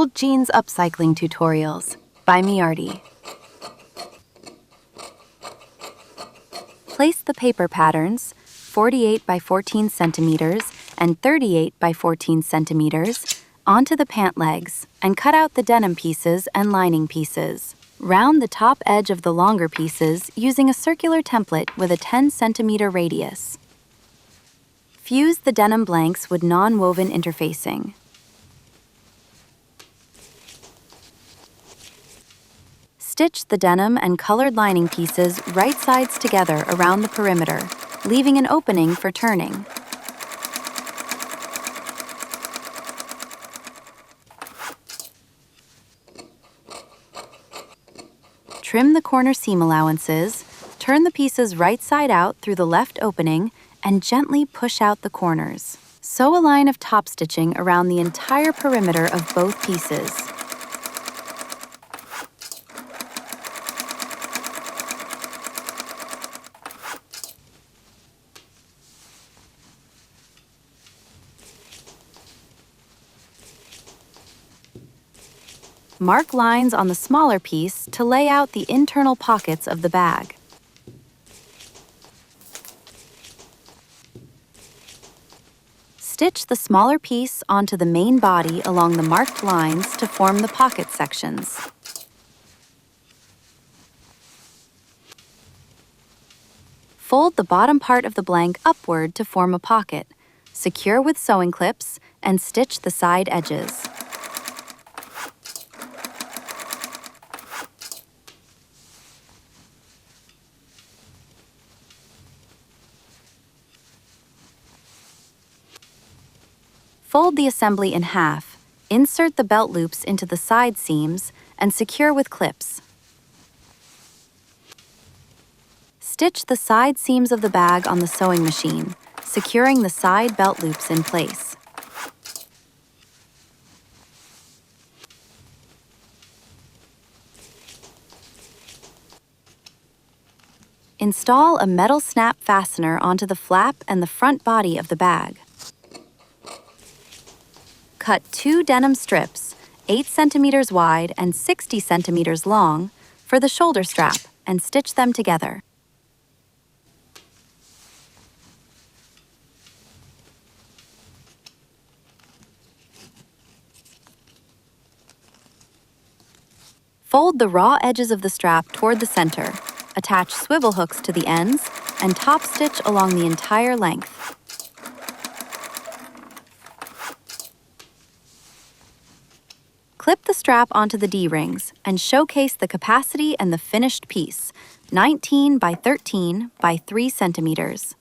Old Jeans Upcycling Tutorials by Miarti. Place the paper patterns, 48 by 14 centimeters and 38 by 14 centimeters, onto the pant legs and cut out the denim pieces and lining pieces. Round the top edge of the longer pieces using a circular template with a 10 centimeter radius. Fuse the denim blanks with non-woven interfacing. Stitch the denim and colored lining pieces right sides together around the perimeter, leaving an opening for turning. Trim the corner seam allowances, turn the pieces right side out through the left opening, and gently push out the corners. Sew a line of top stitching around the entire perimeter of both pieces. Mark lines on the smaller piece to lay out the internal pockets of the bag. Stitch the smaller piece onto the main body along the marked lines to form the pocket sections. Fold the bottom part of the blank upward to form a pocket. Secure with sewing clips and stitch the side edges. Fold the assembly in half, insert the belt loops into the side seams, and secure with clips. Stitch the side seams of the bag on the sewing machine, securing the side belt loops in place. Install a metal snap fastener onto the flap and the front body of the bag. Cut 2 denim strips, 8 centimeters wide and 60 centimeters long, for the shoulder strap and stitch them together. Fold the raw edges of the strap toward the center, attach swivel hooks to the ends, and top stitch along the entire length. Clip the strap onto the D-rings and showcase the capacity and the finished piece, 19 by 13 by 3 centimeters.